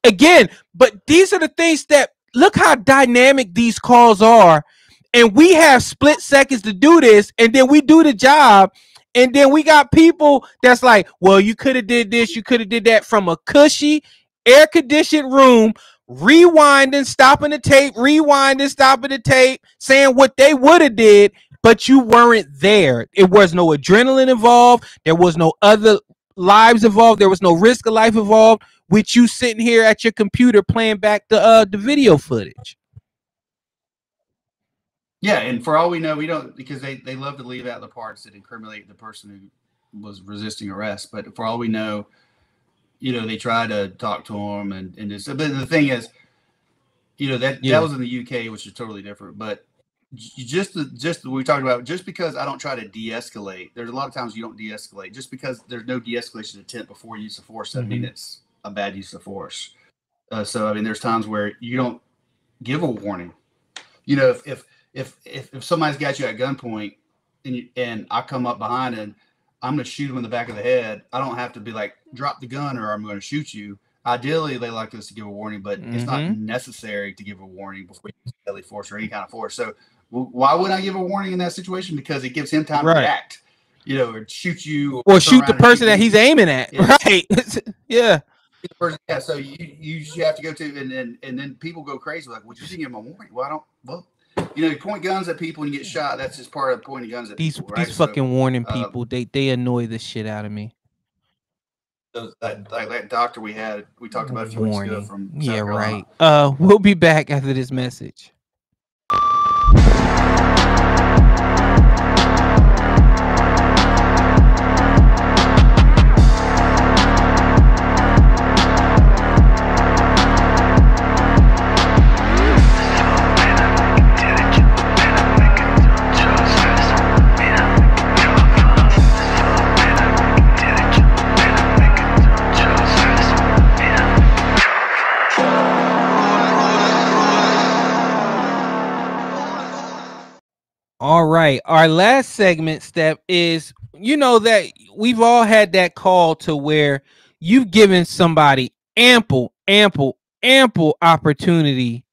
again, but these are the things that, look how dynamic these calls are. And we have split seconds to do this. And then we do the job. And then we got people that's like, well, you could have did this. You could have did that, from a cushy, air-conditioned room, rewinding, stopping the tape, saying what they would have did, but you weren't there. It was no adrenaline involved. There was no other lives involved. There was no risk of life involved with you sitting here at your computer playing back the video footage. Yeah, and for all we know, we don't, because they love to leave out the parts that incriminate the person who was resisting arrest. But for all we know, you know, they try to talk to him and just, but the thing is, you know, that was in the UK, which is totally different. But just we talked about, just because I don't try to de-escalate, there's a lot of times you don't de-escalate. Just because there's no de-escalation attempt before use of force doesn't mean it's a bad use of force. So I mean, there's times where you don't give a warning. You know, if somebody's got you at gunpoint and I come up behind and I'm going to shoot him in the back of the head, I don't have to be like, drop the gun or I'm going to shoot you. Ideally, they like us to give a warning, but it's not necessary to give a warning before you use deadly force or any kind of force. So why would I give a warning in that situation? Because it gives him time to react, you know, or shoot you. Or shoot the person that he's aiming at. Yeah. Right. Yeah. Yeah. So you have to go to, and then people go crazy. Like, well, you didn't give him a warning. Well, you know, you point guns at people and you get shot. That's just part of pointing guns at people, right? These fucking warning people, they annoy the shit out of me. That doctor we talked about a few weeks ago from South Carolina. Right. We'll be back after this message. All right. Our last segment, Step, is, you know, that we've all had that call to where you've given somebody ample opportunity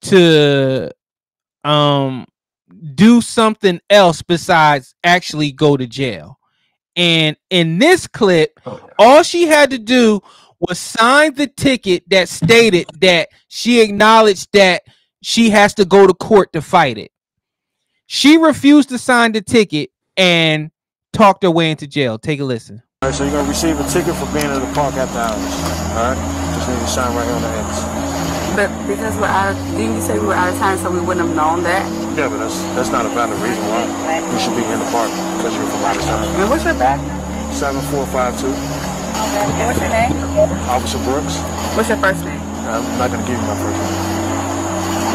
to do something else besides actually go to jail. And in this clip, all she had to do was sign the ticket that stated that she acknowledged that she has to go to court to fight it. She refused to sign the ticket and talked her way into jail. Take a listen. All right, so you're going to receive a ticket for being in the park after hours. All right? Just need to sign right here on the X. But because we're out of, didn't you say we were out of time, so we wouldn't have known that? Yeah, but that's not a valid reason why you should be in the park because you're from out of town. And what's your back? 7452. And what's your name? Officer Brooks. What's your first name? I'm not going to give you my first name.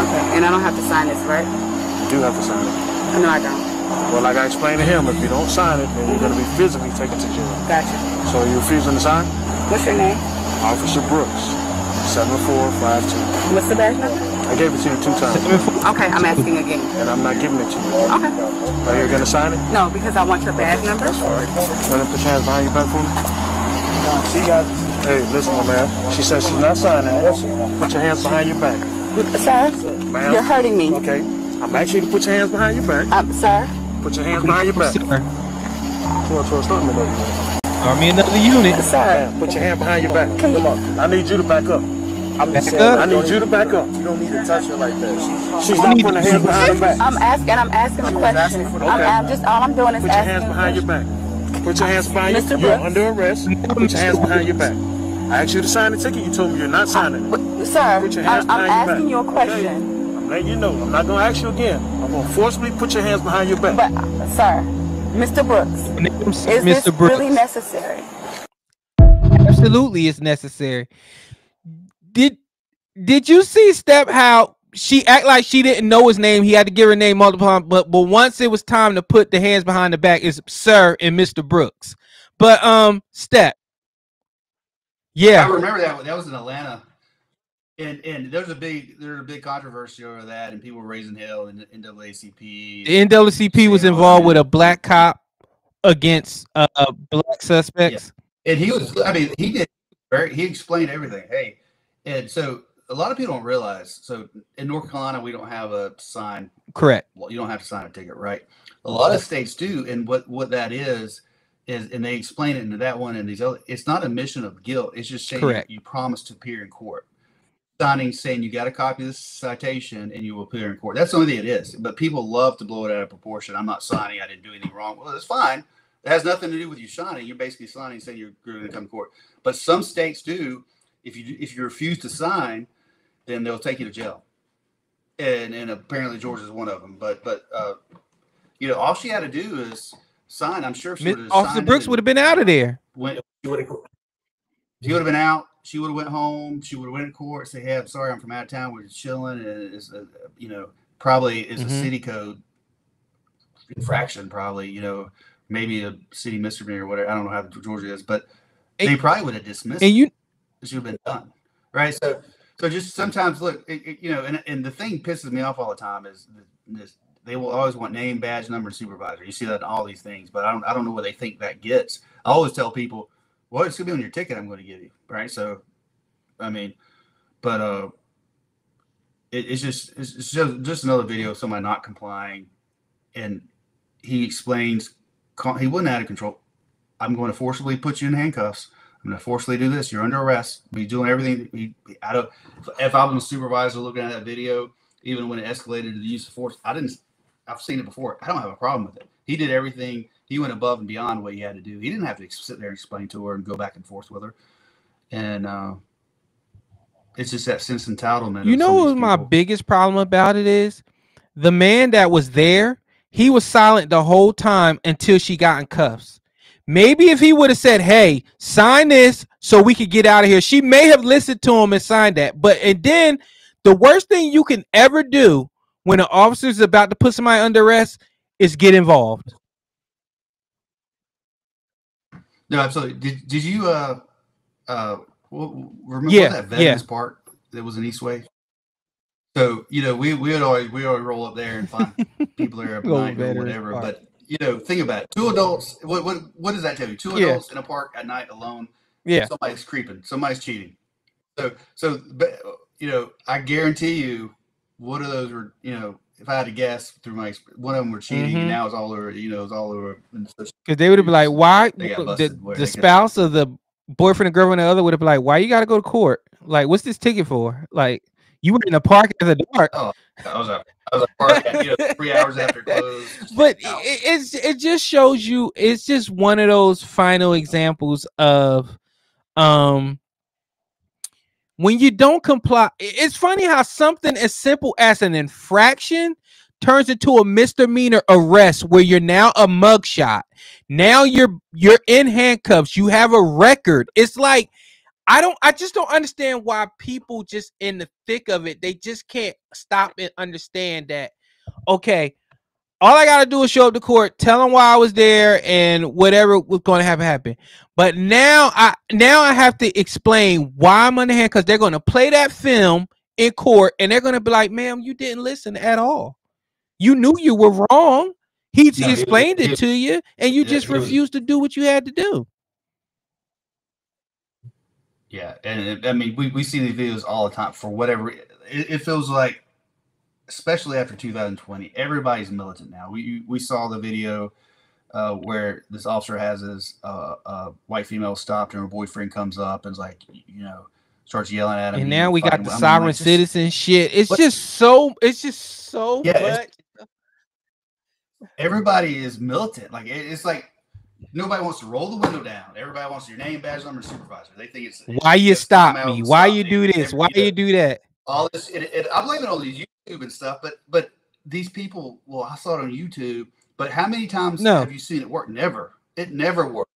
Okay, and I don't have to sign this, right? You do have to sign it. No, I don't. Well, like I explained to him, if you don't sign it, then you're going to be physically taken to jail. Gotcha. So are you refusing to sign? What's your name? Officer Brooks, 7452. What's the badge number? I gave it to you 2 times. Okay, I'm asking again. And I'm not giving it to you. Okay. Are you going to sign it? No, because I want your badge number. That's fine. Want to put your hands behind your back for me? She got. Hey, listen, my man. She says she's not signing it. Put your hands behind your back. Sir, you're hurting me. Okay. I'm asking you to put your hands behind your back. Sir. Put your hands behind your back. Start me another Army another unit. Sir. Put your hand behind your back. Come on. I need you to back up. I need you to back up. You don't need to touch her like that. She's not putting her hands behind her back. I'm asking a question. I'm just, all I'm doing is asking. Put your hands behind your back. Put your hands behind your back. You're under arrest. Put your hands behind your back. I asked you to sign the ticket. You told me you're not signing it. Sir, put your hands I'm behind asking your you a back. question. Okay. I'm letting you know. I'm not going to ask you again. I'm going to forcibly put your hands behind your back. But, sir, Mr. Brooks, is this really necessary? Absolutely, it's necessary. Did you see Step how she act like she didn't know his name? He had to give her name multiple times, but once it was time to put the hands behind the back, it's Sir and Mr. Brooks. But Step, yeah, I remember that was in Atlanta, and there's a big controversy over that, and people were raising hell in the NAACP. The NAACP was involved with a black cop against black suspects. Yeah. And he was, I mean, he explained everything. Hey, and so a lot of people don't realize. So in North Carolina, we don't have a sign. Correct. Well, you don't have to sign a ticket, right? A lot of states do, and what that is, and they explain it into that one and these other. It's not a admission of guilt. It's just saying you promise to appear in court. Signing saying you got a copy of this citation and you will appear in court. That's the only thing it is. But people love to blow it out of proportion. I'm not signing. I didn't do anything wrong. Well, that's fine. It has nothing to do with you signing. You're basically signing saying you're going to come to court. But some states do. If you refuse to sign, then they'll take you to jail. And apparently Georgia's one of them. But you know, all she had to do is sign. I'm sure if she Officer Brooks would have been out of there. She would have been out. She would have went home. She would have went to court. Say, "Hey, I'm sorry, I'm from out of town. We're just chilling." And it's you know, probably is a city code infraction. Probably, you know, maybe a city misdemeanor or whatever. I don't know how Georgia is, but they probably would have dismissed it. It should have been done, right? So just sometimes look, you know, and the thing pisses me off all the time is this. They will always want name, badge, number, and supervisor. You see that in all these things, but I don't know what they think that gets. I always tell people, well, it's gonna be on your ticket I'm going to give you, right? So, I mean, but it's just another video of somebody not complying, and he explains he wasn't out of control. I'm going to forcibly put you in handcuffs. I'm going to forcibly do this. You're under arrest. We're doing everything. If I was a supervisor looking at that video, even when it escalated to the use of force, I've seen it before. I don't have a problem with it. He did everything. He went above and beyond what he had to do. He didn't have to sit there and explain to her and go back and forth with her. And it's just that sense of entitlement. You know what my biggest problem about it is? The man that was there, he was silent the whole time until she got in cuffs. Maybe if he would have said, "Hey, sign this so we could get out of here," she may have listened to him and signed that. And then the worst thing you can ever do when an officer is about to put somebody under arrest is get involved. No, absolutely. Did you remember that Veterans Park that was in Eastway? So you know we would always roll up there and find people there at night or whatever. Park. But you know, think about it. 2 adults. What does that tell you? 2 adults in a park at night alone. Yeah. Somebody's creeping. Somebody's cheating. So you know, I guarantee you, one of those were, you know, if I had to guess through my experience, one of them were cheating, and now it's all over. You know, it's all over. Because they would have been like, "Why?" The spouse of the boyfriend and girlfriend, the other would have been like, "Why you got to go to court? Like, what's this ticket for? Like, you were in the park at the dark." Oh, I was at park at, you know, 3 hours after close. But it just shows you. It's just one of those final examples of when you don't comply, it's funny how something as simple as an infraction turns into a misdemeanor arrest where you're now a mugshot. Now you're in handcuffs. You have a record. It's like, I just don't understand why people just in the thick of it, they just can't stop and understand that, okay, all I got to do is show up to court, tell them why I was there, and whatever was going to happen. But now I have to explain why I'm under handcuffs. They're going to play that film in court, and they're going to be like, ma'am, you didn't listen at all. You knew you were wrong. He explained it to you, and you just refused to do what you had to do. Yeah, and I mean, we see these videos all the time for whatever. It feels like, especially after 2020, everybody's militant now. We saw the video where this officer has his white female stopped and her boyfriend comes up and is like, starts yelling at him. And now we got the sovereign citizen shit. It's just so much. Everybody is militant. Like it's like nobody wants to roll the window down. Everybody wants your name, badge number, supervisor. They think it's why you stop me. Why you do this? Why you do that? All this. I blame it on these YouTube and stuff. But these people. Well, I saw it on YouTube. But how many times have you seen it work? Never. It never worked.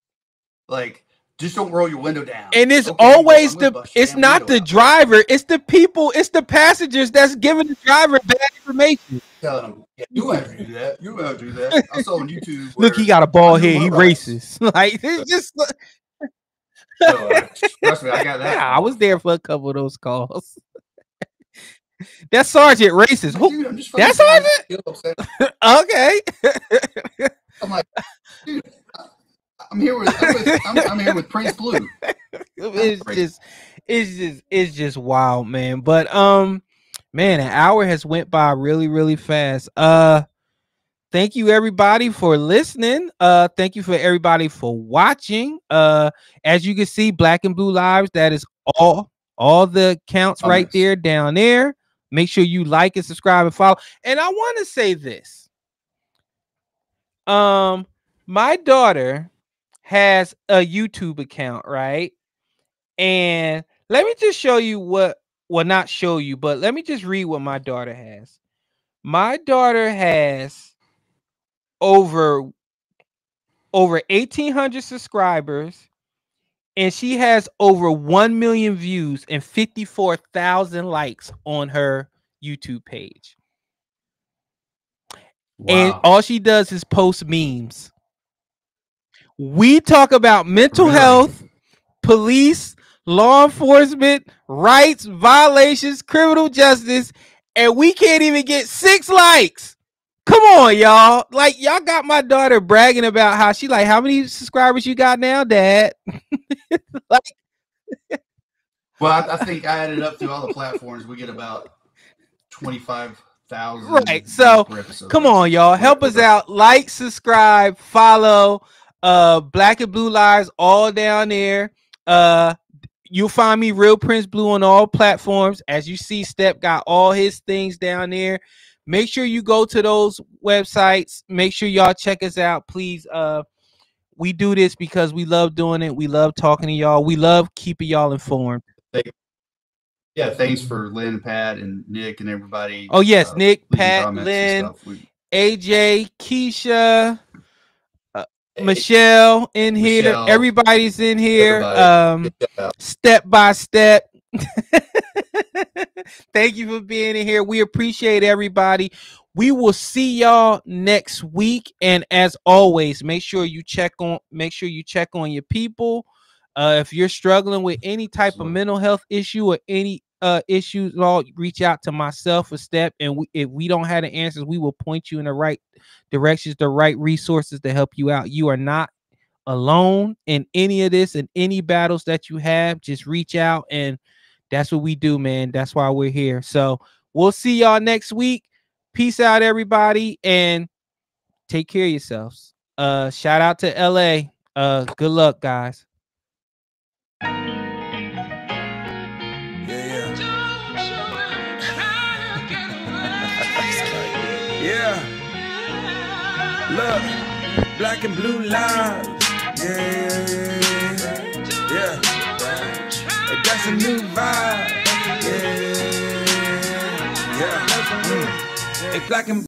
Like, just don't roll your window down. And it's always it's not the driver. It's the people. It's the passengers that's giving the driver bad information. Telling them, you have to do that. You have to do that. I saw on YouTube. Look, he got a bald head. He racist. Like, it's just. Trust me, I got that. Yeah, I was there for a couple of those calls. That's Sergeant racist. Dude, that's Sergeant. Okay. I'm like, dude, I'm here with Prince Blue. It's just wild, man. But man, an hour has went by really, really fast. Thank you everybody for listening. Thank you for everybody for watching. As you can see, Black and Blue Lives, that is all the accounts right there down there. Make sure you like and subscribe and follow. And I want to say this. My daughter has a YouTube account, right? And let me just show you not show you, but let me just read what my daughter has. My daughter has over 1,800 subscribers, and she has over 1 million views and 54,000 likes on her YouTube page. Wow. And all she does is post memes. We talk about mental health, police, law enforcement, rights, violations, criminal justice, and we can't even get 6 likes. Come on, y'all. Like, y'all got my daughter bragging about how she like, how many subscribers you got now, Dad? Like, well, I think I added up through all the platforms. We get about 25,000. Right. So come on, y'all. Help us out. Like, subscribe, follow. Black and Blue Lives all down there. You'll find me Real Prince Blue on all platforms. As you see, Step got all his things down there. Make sure you go to those websites. Make sure y'all check us out, please. We do this because we love doing it. We love talking to y'all. We love keeping y'all informed. Yeah, thanks for Lynn, Pat, and Nick, and everybody. Oh yes, Nick, Pat, Lynn, AJ, Keisha, Michelle in here. Everybody's in here. Step by step. Thank you for being in here. We appreciate everybody. We will see y'all next week. And as always, make sure you check on your people. If you're struggling with any type of mental health issue or any issues, all reach out to myself or Step. And if we don't have the answers, we will point you in the right directions, the right resources to help you out. You are not alone in any of this, in any battles that you have. Just reach out, and that's what we do, man. That's why we're here. So we'll see y'all next week. Peace out, everybody, and take care of yourselves. Shout out to LA. Good luck, guys. Yeah. Look, Black and Blue Lives. Yeah. That's a new vibe. Black and